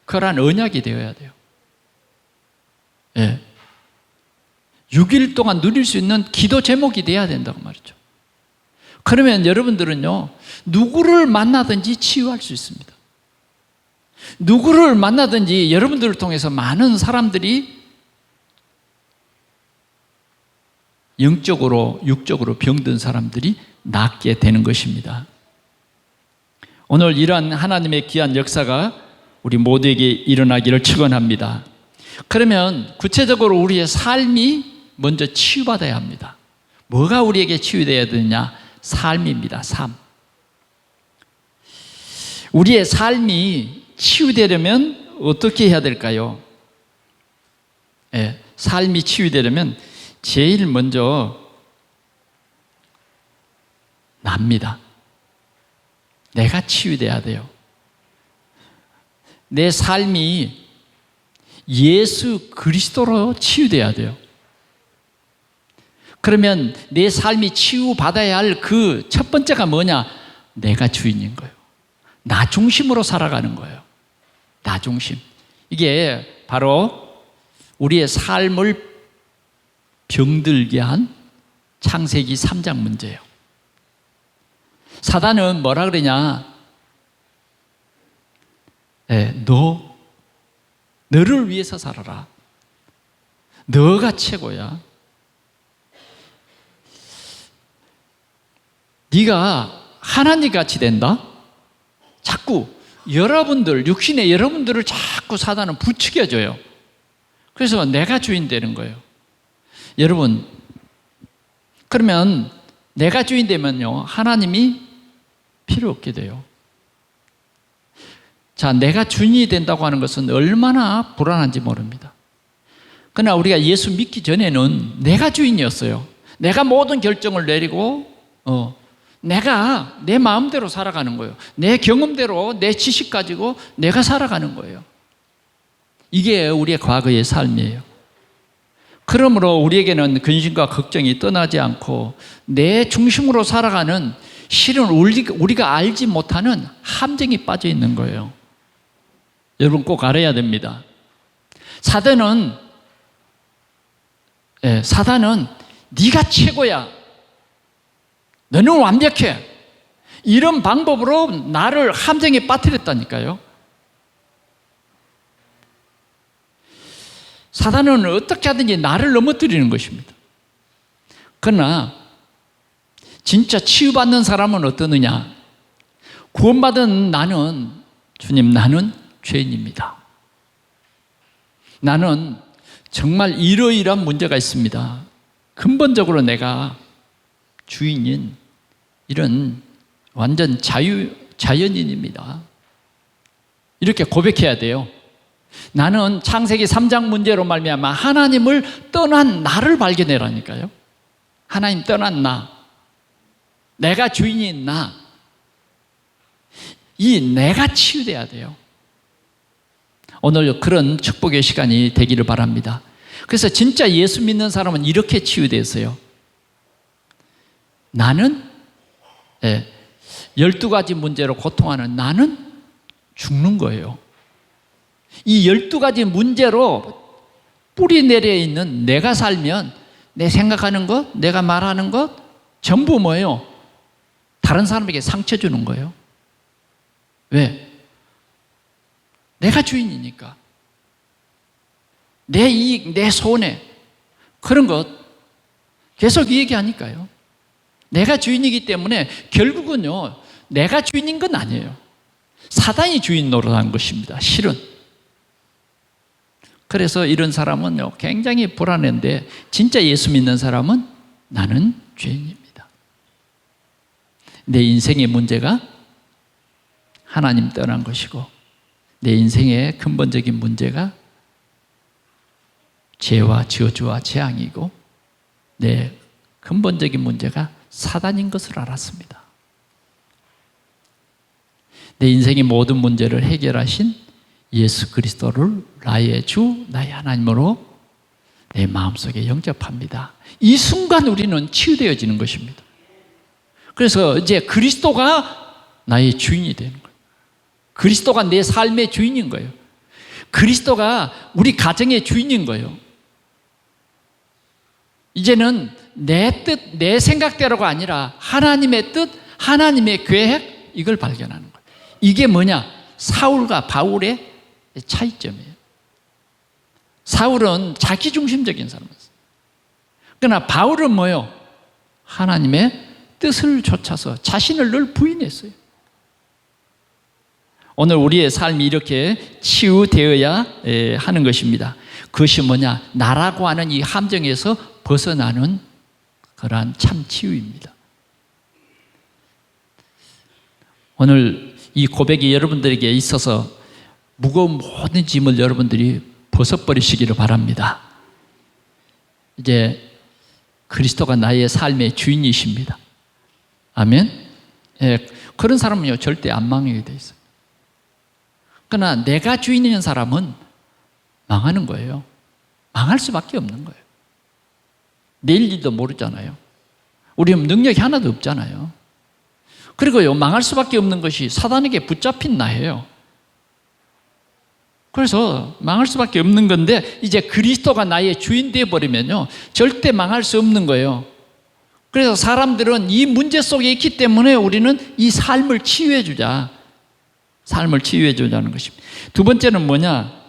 그러한 언약이 되어야 돼요. 6일 동안 누릴 수 있는 기도 제목이 돼야 된다고 말이죠. 그러면 여러분들은요, 누구를 만나든지 치유할 수 있습니다. 누구를 만나든지 여러분들을 통해서 많은 사람들이 영적으로, 육적으로 병든 사람들이 낫게 되는 것입니다. 오늘 이러한 하나님의 귀한 역사가 우리 모두에게 일어나기를 축원합니다. 그러면 구체적으로 우리의 삶이 먼저 치유받아야 합니다. 뭐가 우리에게 치유되어야 되느냐? 삶입니다. 삶. 우리의 삶이 치유되려면 어떻게 해야 될까요? 삶이 치유되려면 제일 먼저 납니다. 내가 치유돼야 돼요. 내 삶이 예수 그리스도로 치유돼야 돼요. 그러면 내 삶이 치유받아야 할 그 첫 번째가 뭐냐? 내가 주인인 거예요. 나 중심으로 살아가는 거예요. 나 중심. 이게 바로 우리의 삶을 병들게 한 창세기 3장 문제예요. 사단은 뭐라 그러냐? 너를 위해서 살아라. 너가 최고야. 네가 하나님 같이 된다? 자꾸 여러분들, 육신의 여러분들을 자꾸 사단은 부추겨줘요. 그래서 내가 주인 되는 거예요. 여러분, 그러면 내가 주인 되면요, 하나님이 필요 없게 돼요. 자, 내가 주인이 된다고 하는 것은 얼마나 불안한지 모릅니다. 그러나 우리가 예수 믿기 전에는 내가 주인이었어요. 내가 모든 결정을 내리고 내가 내 마음대로 살아가는 거예요. 내 경험대로 내 지식 가지고 내가 살아가는 거예요. 이게 우리의 과거의 삶이에요. 그러므로 우리에게는 근심과 걱정이 떠나지 않고 내 중심으로 살아가는, 실은 우리가 알지 못하는 함정이 빠져 있는 거예요. 여러분 꼭 알아야 됩니다. 사단은 네가 최고야. 너는 완벽해. 이런 방법으로 나를 함정에 빠뜨렸다니까요. 사단은 어떻게 하든지 나를 넘어뜨리는 것입니다. 그러나 진짜 치유받는 사람은 어떠느냐? 구원받은 나는, 주님, 나는 죄인입니다. 나는 정말 이러이러한 문제가 있습니다. 근본적으로 내가 주인인 이런 완전 자연인입니다. 이렇게 고백해야 돼요. 나는 창세기 3장 문제로 말미암아 하나님을 떠난 나를 발견해라니까요. 하나님 떠난 나, 내가 주인인 나, 이 내가 치유돼야 돼요. 오늘 그런 축복의 시간이 되기를 바랍니다. 그래서 진짜 예수 믿는 사람은 이렇게 치유됐어요. 나는 12가지 문제로 고통하는 나는 죽는 거예요. 이 12가지 문제로 뿌리 내려 있는 내가 살면 내 생각하는 것, 내가 말하는 것 전부 뭐예요? 다른 사람에게 상처 주는 거예요. 왜? 내가 주인이니까. 내 이익, 내 손해, 그런 것 계속 얘기하니까요. 내가 주인이기 때문에 결국은요, 내가 주인인 건 아니에요. 사단이 주인 노릇한 것입니다, 실은. 그래서 이런 사람은요, 굉장히 불안한데, 진짜 예수 믿는 사람은 나는 죄인입니다. 내 인생의 문제가 하나님 떠난 것이고, 내 인생의 근본적인 문제가 죄와 저주와 재앙이고, 내 근본적인 문제가 사단인 것을 알았습니다. 내 인생의 모든 문제를 해결하신 예수 그리스도를 나의 주, 나의 하나님으로 내 마음속에 영접합니다. 이 순간 우리는 치유되어지는 것입니다. 그래서 이제 그리스도가 나의 주인이 되는 거예요. 그리스도가 내 삶의 주인인 거예요. 그리스도가 우리 가정의 주인인 거예요. 이제는 내 뜻, 내 생각대로가 아니라 하나님의 뜻, 하나님의 계획, 이걸 발견하는 거예요. 이게 뭐냐? 사울과 바울의 차이점이에요. 사울은 자기중심적인 사람이었어요. 그러나 바울은 뭐요? 하나님의 뜻을 쫓아서 자신을 늘 부인했어요. 오늘 우리의 삶이 이렇게 치유되어야 하는 것입니다. 그것이 뭐냐? 나라고 하는 이 함정에서 벗어나는 그러한 참 치유입니다. 오늘 이 고백이 여러분들에게 있어서 무거운 모든 짐을 여러분들이 벗어버리시기를 바랍니다. 이제 그리스도가 나의 삶의 주인이십니다. 아멘. 예, 그런 사람은요 절대 안 망하게 돼 있어요. 그러나 내가 주인인 사람은 망하는 거예요. 망할 수밖에 없는 거예요. 내일 일도 모르잖아요. 우리는 능력이 하나도 없잖아요. 그리고요 망할 수밖에 없는 것이 사단에게 붙잡힌 나예요. 그래서 망할 수밖에 없는 건데 이제 그리스도가 나의 주인 되어버리면요 절대 망할 수 없는 거예요. 그래서 사람들은 이 문제 속에 있기 때문에 우리는 이 삶을 치유해 주자. 삶을 치유해 주자는 것입니다. 두 번째는 뭐냐?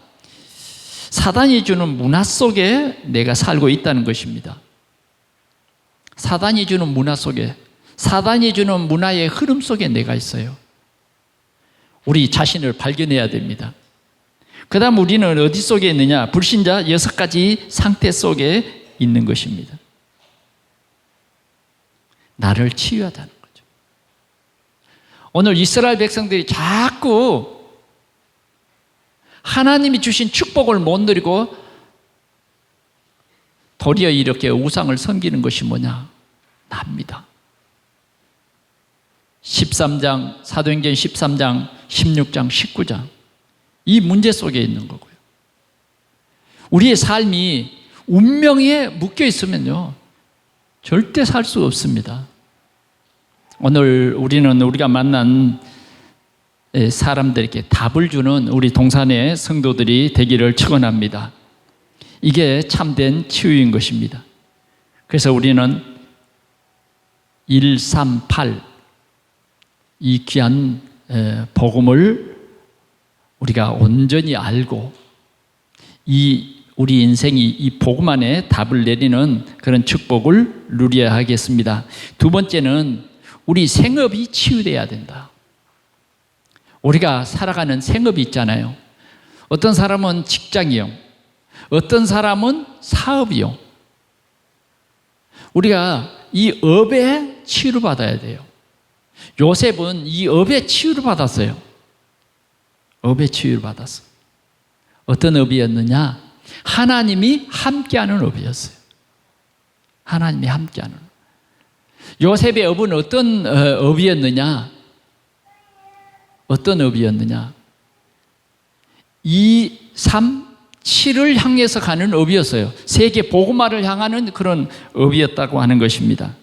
사단이 주는 문화 속에 내가 살고 있다는 것입니다. 사단이 주는 문화 속에, 사단이 주는 문화의 흐름 속에 내가 있어요. 우리 자신을 발견해야 됩니다. 그 다음 우리는 어디 속에 있느냐? 불신자 6가지 상태 속에 있는 것입니다. 나를 치유하자는 거죠. 오늘 이스라엘 백성들이 자꾸 하나님이 주신 축복을 못 누리고 도리어 이렇게 우상을 섬기는 것이 뭐냐? 납니다. 13장, 사도행전 13장, 16장, 19장 이 문제 속에 있는 거고요. 우리의 삶이 운명에 묶여 있으면요 절대 살 수 없습니다. 오늘 우리는 우리가 만난 사람들에게 답을 주는 우리 동산의 성도들이 되기를 축원합니다. 이게 참된 치유인 것입니다. 그래서 우리는 138 이 귀한 복음을 우리가 온전히 알고 우리 인생이 이 복음 안에 답을 내리는 그런 축복을 누려야 하겠습니다. 두 번째는 우리 생업이 치유돼야 된다. 우리가 살아가는 생업이 있잖아요. 어떤 사람은 직장이요, 어떤 사람은 사업이요. 우리가 이 업에 치유를 받아야 돼요. 요셉은 이 업에 치유를 받았어요. 업에 치유를 받았어. 어떤 업이었느냐? 하나님이 함께하는 업이었어요. 하나님이 함께하는 업. 요셉의 업은 어떤 업이었느냐? 어떤 업이었느냐? 2, 3, 7을 향해서 가는 업이었어요. 세계 복음화를 향하는 그런 업이었다고 하는 것입니다.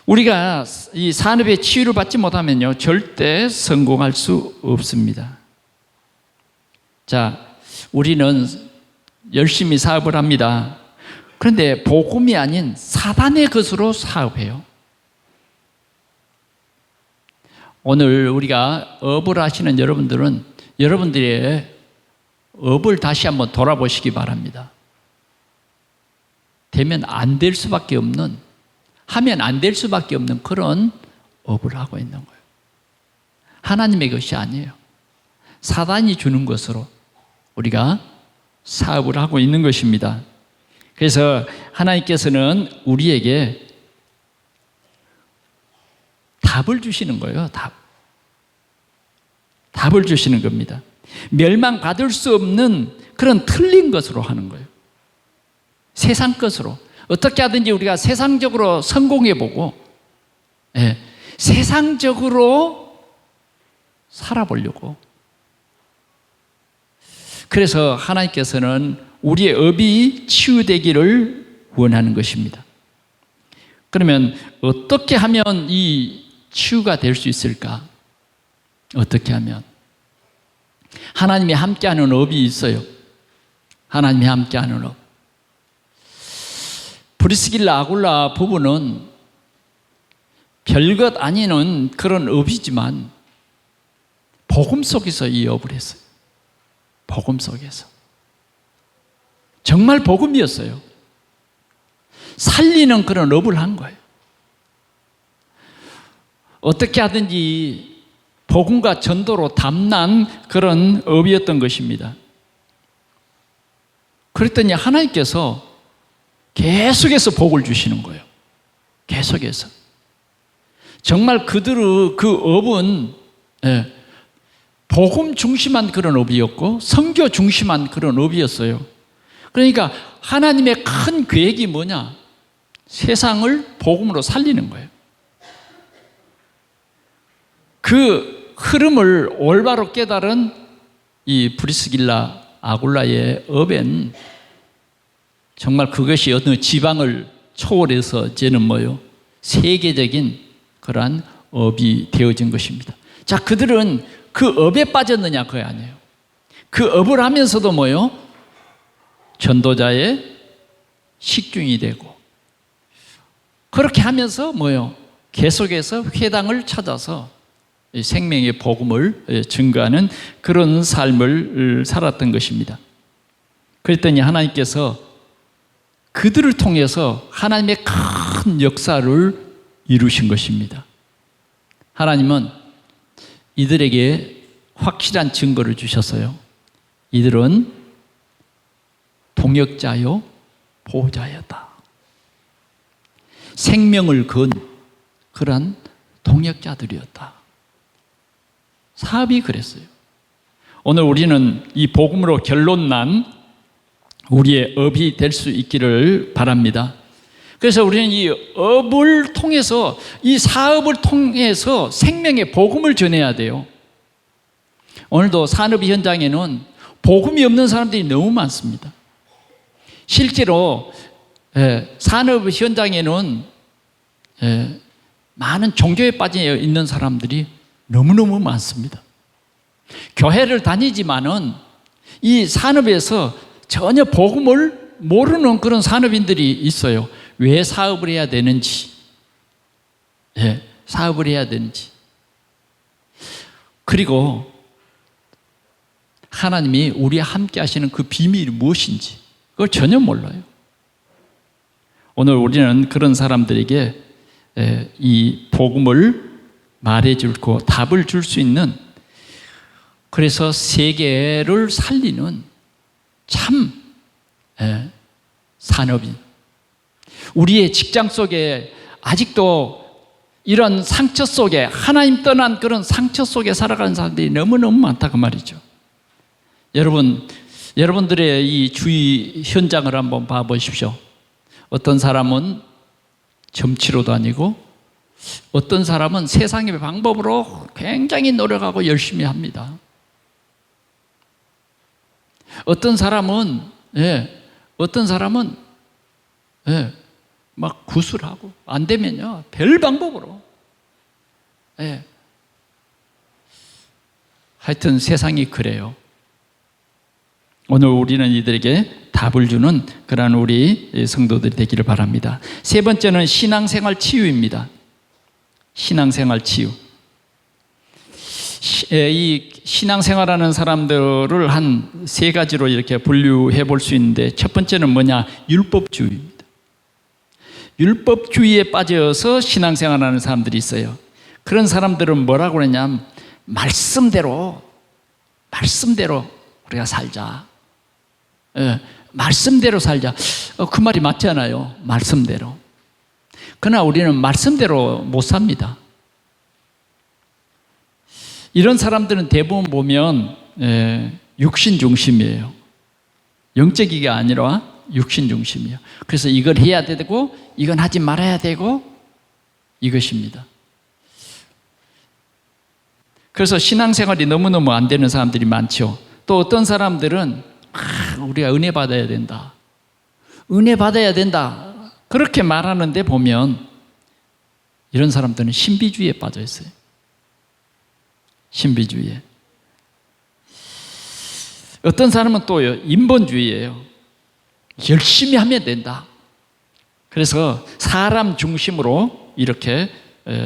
우리가 이 산업의 치유를 받지 못하면요 절대 성공할 수 없습니다. 자, 우리는 열심히 사업을 합니다. 그런데 복음이 아닌 사단의 것으로 사업해요. 오늘 우리가 업을 하시는 여러분들은 여러분들의 업을 다시 한번 돌아보시기 바랍니다. 되면 안 될 수밖에 없는, 하면 안 될 수밖에 없는 그런 업을 하고 있는 거예요. 하나님의 것이 아니에요. 사단이 주는 것으로 우리가 사업을 하고 있는 것입니다. 그래서 하나님께서는 우리에게 답을 주시는 거예요. 답을 주시는 겁니다. 멸망받을 수 없는 그런 틀린 것으로 하는 거예요. 세상 것으로. 어떻게 하든지 우리가 세상적으로 성공해보고 세상적으로 살아보려고. 그래서 하나님께서는 우리의 업이 치유되기를 원하는 것입니다. 그러면 어떻게 하면 이 치유가 될 수 있을까? 어떻게 하면? 하나님이 함께하는 업이 있어요. 하나님이 함께하는 업. 브리스길라 아굴라 부부는 별것 아니는 그런 업이지만 복음 속에서 이 업을 했어요. 복음 속에서. 정말 복음이었어요. 살리는 그런 업을 한 거예요. 어떻게 하든지 복음과 전도로 담난 그런 업이었던 것입니다. 그랬더니 하나님께서 계속해서 복을 주시는 거예요. 계속해서. 정말 그들의 그 업은 복음 중심한 그런 업이었고 선교 중심한 그런 업이었어요. 그러니까 하나님의 큰 계획이 뭐냐? 세상을 복음으로 살리는 거예요. 그 흐름을 올바로 깨달은 이 브리스길라 아굴라의 업엔 정말 그것이 어느 지방을 초월해서 이제는 뭐요? 세계적인 그러한 업이 되어진 것입니다. 자, 그들은 그 업에 빠졌느냐? 그게 아니에요. 그 업을 하면서도 뭐요? 전도자의 식중이 되고 그렇게 하면서 뭐요? 계속해서 회당을 찾아서 생명의 복음을 증거하는 그런 삶을 살았던 것입니다. 그랬더니 하나님께서 그들을 통해서 하나님의 큰 역사를 이루신 것입니다. 하나님은 이들에게 확실한 증거를 주셨어요. 이들은 동역자요 보호자였다. 생명을 건 그러한 동역자들이었다. 사업이 그랬어요. 오늘 우리는 이 복음으로 결론 난 우리의 업이 될 수 있기를 바랍니다. 그래서 우리는 이 업을 통해서, 이 사업을 통해서 생명의 복음을 전해야 돼요. 오늘도 산업 현장에는 복음이 없는 사람들이 너무 많습니다. 실제로 산업 현장에는 많은 종교에 빠져 있는 사람들이 너무너무 많습니다. 교회를 다니지만은 이 산업에서 전혀 복음을 모르는 그런 산업인들이 있어요. 왜 사업을 해야 되는지, 사업을 해야 되는지, 그리고 하나님이 우리와 함께 하시는 그 비밀이 무엇인지 그걸 전혀 몰라요. 오늘 우리는 그런 사람들에게 이 복음을 말해주고 답을 줄 수 있는, 그래서 세계를 살리는 참 산업인, 우리의 직장 속에 아직도 이런 상처 속에, 하나님 떠난 그런 상처 속에 살아가는 사람들이 너무너무 많다 그 말이죠. 여러분들의 이 주위 현장을 한번 봐보십시오. 어떤 사람은 점치러 다니고, 어떤 사람은 세상의 방법으로 굉장히 노력하고 열심히 합니다. 어떤 사람은 막 구술하고, 안 되면요 별 방법으로, 하여튼 세상이 그래요. 오늘 우리는 이들에게 답을 주는 그러한 우리 성도들이 되기를 바랍니다. 세 번째는 신앙생활 치유입니다. 신앙생활 치유. 이 신앙생활하는 사람들을 한 세 가지로 이렇게 분류해 볼 수 있는데, 첫 번째는 뭐냐? 율법주의입니다. 율법주의에 빠져서 신앙생활하는 사람들이 있어요. 그런 사람들은 뭐라고 그러냐면 말씀대로 우리가 살자. 말씀대로 살자. 그 말이 맞잖아요. 말씀대로. 그러나 우리는 말씀대로 못 삽니다. 이런 사람들은 대부분 보면 육신 중심이에요. 영적이가 아니라 육신 중심이에요. 그래서 이걸 해야 되고 이건 하지 말아야 되고 이것입니다. 그래서 신앙생활이 너무너무 안 되는 사람들이 많죠. 또 어떤 사람들은 우리가 은혜 받아야 된다, 은혜 받아야 된다 그렇게 말하는데 보면 이런 사람들은 신비주의에 빠져 있어요. 신비주의에. 어떤 사람은 또 인본주의예요. 열심히 하면 된다. 그래서 사람 중심으로 이렇게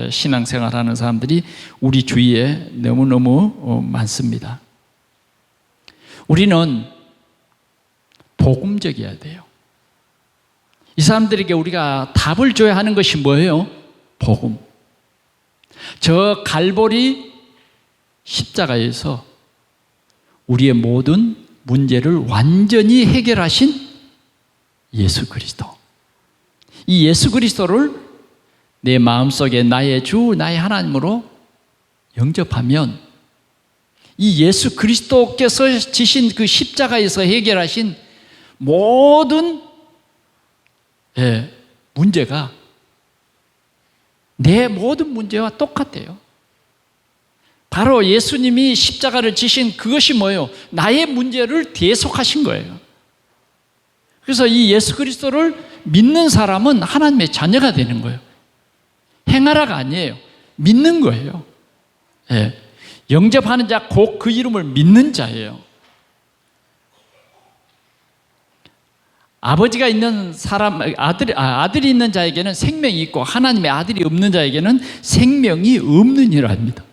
신앙생활하는 사람들이 우리 주위에 너무너무 많습니다. 우리는 복음적이어야 돼요. 이 사람들에게 우리가 답을 줘야 하는 것이 뭐예요? 복음. 저 갈보리 십자가에서 우리의 모든 문제를 완전히 해결하신 예수 그리스도. 이 예수 그리스도를 내 마음속에 나의 주, 나의 하나님으로 영접하면 이 예수 그리스도께서 지신 그 십자가에서 해결하신 모든 문제가 내 모든 문제와 똑같아요. 바로 예수님이 십자가를 지신 그것이 뭐예요? 나의 문제를 대속하신 거예요. 그래서 이 예수 그리스도를 믿는 사람은 하나님의 자녀가 되는 거예요. 행하라가 아니에요. 믿는 거예요. 영접하는 자, 곧 그 이름을 믿는 자예요. 아버지가 있는 사람, 아들이 있는 자에게는 생명이 있고 하나님의 아들이 없는 자에게는 생명이 없느니라 합니다.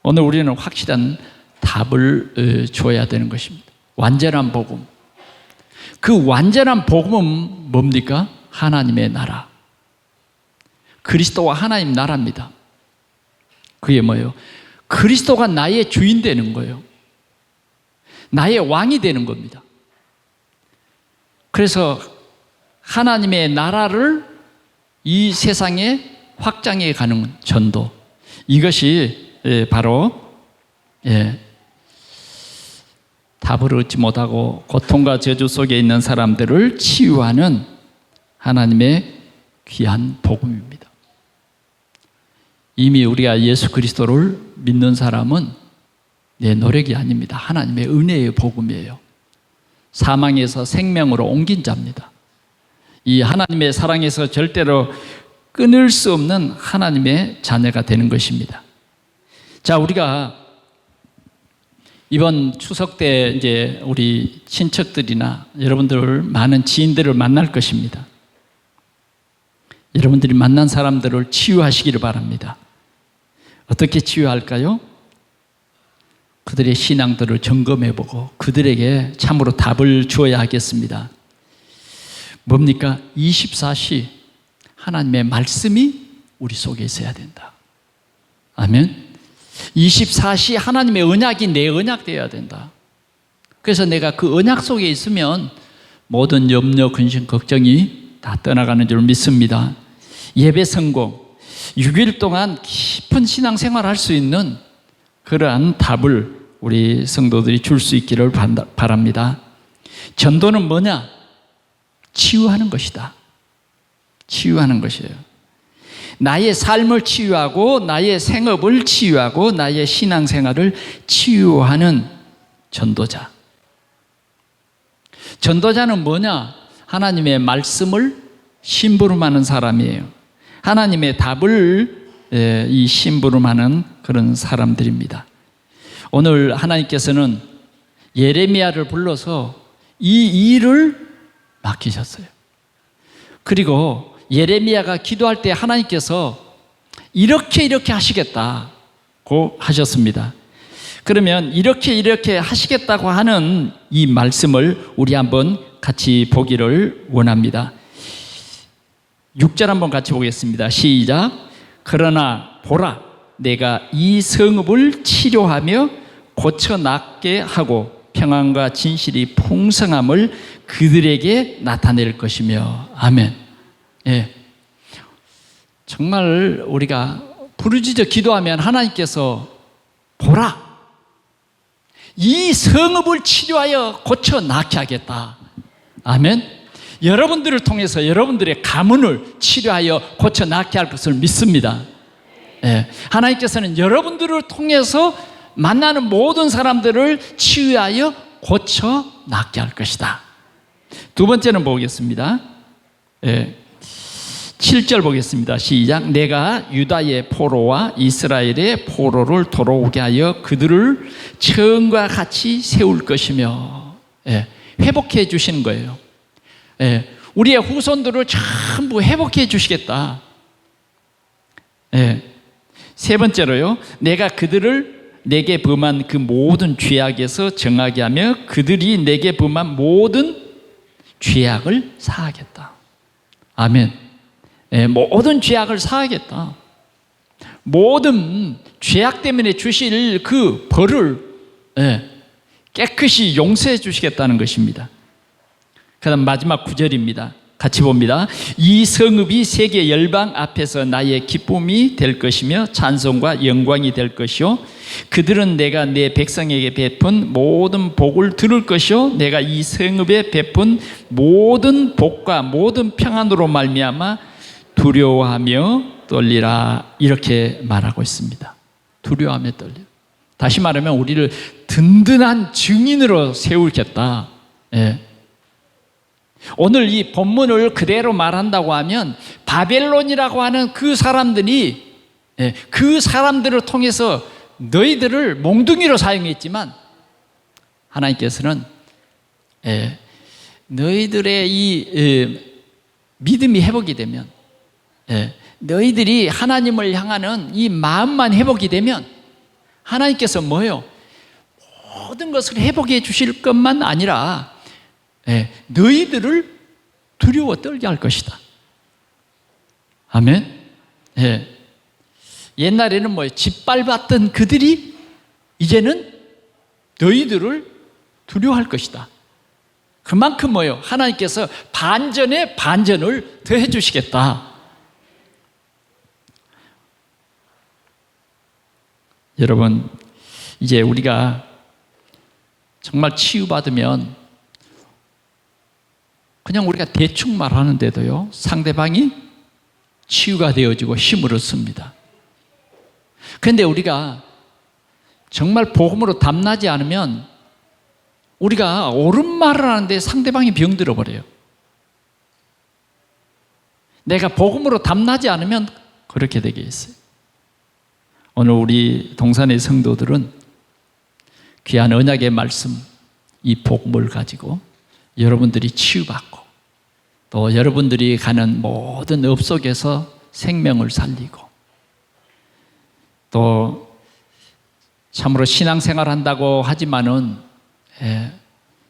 오늘 우리는 확실한 답을 줘야 되는 것입니다. 완전한 복음. 그 완전한 복음은 뭡니까? 하나님의 나라. 그리스도와 하나님 나라입니다. 그게 뭐예요? 그리스도가 나의 주인 되는 거예요. 나의 왕이 되는 겁니다. 그래서 하나님의 나라를 이 세상에 확장해 가는 전도, 이것이 바로 답을 얻지 못하고 고통과 저주 속에 있는 사람들을 치유하는 하나님의 귀한 복음입니다. 이미 우리가 예수 그리스도를 믿는 사람은 내 노력이 아닙니다. 하나님의 은혜의 복음이에요. 사망에서 생명으로 옮긴 자입니다. 이 하나님의 사랑에서 절대로 끊을 수 없는 하나님의 자녀가 되는 것입니다. 자, 우리가 이번 추석 때 이제 우리 친척들이나 여러분들 많은 지인들을 만날 것입니다. 여러분들이 만난 사람들을 치유하시기를 바랍니다. 어떻게 치유할까요? 그들의 신앙들을 점검해보고 그들에게 참으로 답을 주어야 하겠습니다. 뭡니까? 24시 하나님의 말씀이 우리 속에 있어야 된다. 아멘. 24시 하나님의 언약이 내 언약 되어야 된다. 그래서 내가 그 언약 속에 있으면 모든 염려, 근심, 걱정이 다 떠나가는 줄 믿습니다. 예배 성공, 6일 동안 깊은 신앙생활을 할 수 있는 그러한 답을 우리 성도들이 줄 수 있기를 바랍니다. 전도는 뭐냐? 치유하는 것이다. 치유하는 것이에요. 나의 삶을 치유하고 나의 생업을 치유하고 나의 신앙생활을 치유하는 전도자. 전도자는 뭐냐? 하나님의 말씀을 심부름하는 사람이에요. 하나님의 답을 이 심부름하는 그런 사람들입니다. 오늘 하나님께서는 예레미야를 불러서 이 일을 맡기셨어요. 그리고 예레미야가 기도할 때 하나님께서 이렇게 하시겠다고 하셨습니다. 그러면 이렇게 하시겠다고 하는 이 말씀을 우리 한번 같이 보기를 원합니다. 6절 한번 같이 보겠습니다. 시작. 그러나 보라, 내가 이 성읍을 치료하며 고쳐 낫게 하고 평안과 진실이 풍성함을 그들에게 나타낼 것이며. 아멘. 예. 정말 우리가 부르짖어 기도하면 하나님께서 보라, 이 성읍을 치료하여 고쳐 낫게 하겠다. 아멘. 여러분들을 통해서 여러분들의 가문을 치료하여 고쳐 낫게 할 것을 믿습니다. 예. 하나님께서는 여러분들을 통해서 만나는 모든 사람들을 치유하여 고쳐 낫게 할 것이다. 두 번째는 보겠습니다. 예. 7절 보겠습니다. 시작. 내가 유다의 포로와 이스라엘의 포로를 돌아오게 하여 그들을 처음과 같이 세울 것이며. 예. 회복해 주시는 거예요. 예. 우리의 후손들을 전부 회복해 주시겠다. 예. 세 번째로요, 내가 그들을 내게 범한 그 모든 죄악에서 정하게 하며 그들이 내게 범한 모든 죄악을 사하겠다. 아멘. 예, 모든 죄악을 사하겠다. 모든 죄악 때문에 주실 그 벌을 깨끗이 용서해 주시겠다는 것입니다. 그 다음 마지막 9절입니다. 같이 봅니다. 이 성읍이 세계 열방 앞에서 나의 기쁨이 될 것이며 찬송과 영광이 될 것이요 그들은 내가 내 백성에게 베푼 모든 복을 들을 것이요 내가 이 성읍에 베푼 모든 복과 모든 평안으로 말미암아 두려워하며 떨리라. 이렇게 말하고 있습니다. 두려워하며 떨려. 다시 말하면 우리를 든든한 증인으로 세우겠다. 예. 오늘 이 본문을 그대로 말한다고 하면 바벨론이라고 하는 그 사람들이 그 사람들을 통해서 너희들을 몽둥이로 사용했지만 하나님께서는 너희들의 이 믿음이 회복이 되면 너희들이 하나님을 향하는 이 마음만 회복이 되면 하나님께서 뭐예요? 모든 것을 회복해 주실 것만 아니라 너희들을 두려워 떨게 할 것이다. 아멘. 옛날에는 뭐예요? 짓밟았던 그들이 이제는 너희들을 두려워할 것이다. 그만큼 뭐예요? 하나님께서 반전에 반전을 더해 주시겠다. 여러분, 이제 우리가 정말 치유받으면 그냥 우리가 대충 말하는데도요, 상대방이 치유가 되어지고 힘을 얻습니다. 그런데 우리가 정말 복음으로 담나지 않으면 우리가 옳은 말을 하는데 상대방이 병들어 버려요. 내가 복음으로 담나지 않으면 그렇게 되게 있어요. 오늘 우리 동산의 성도들은 귀한 언약의 말씀, 이 복음을 가지고 여러분들이 치유받고 또 여러분들이 가는 모든 업 속에서 생명을 살리고 또 참으로 신앙생활 한다고 하지만은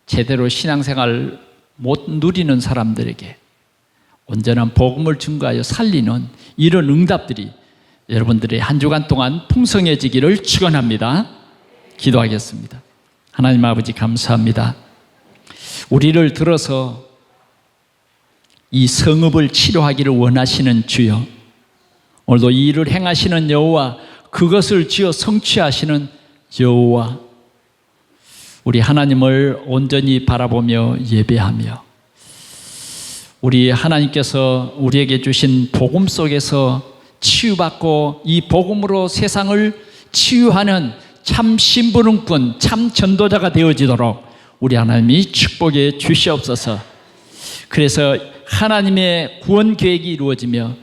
제대로 신앙생활 못 누리는 사람들에게 온전한 복음을 증거하여 살리는 이런 응답들이 여러분들의 한 주간 동안 풍성해지기를 축원합니다. 기도하겠습니다. 하나님 아버지 감사합니다. 우리를 들어서 이 성읍을 치료하기를 원하시는 주여, 오늘도 이 일을 행하시는 여호와, 그것을 지어 성취하시는 여호와, 우리 하나님을 온전히 바라보며 예배하며 우리 하나님께서 우리에게 주신 복음 속에서 치유받고 이 복음으로 세상을 치유하는 참 신부름꾼, 참 전도자가 되어지도록 우리 하나님이 축복해 주시옵소서. 그래서 하나님의 구원 계획이 이루어지며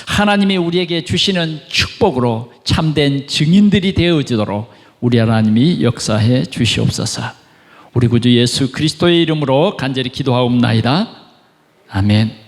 하나님이 우리에게 주시는 축복으로 참된 증인들이 되어지도록 우리 하나님이 역사해 주시옵소서. 우리 구주 예수 그리스도의 이름으로 간절히 기도하옵나이다. 아멘.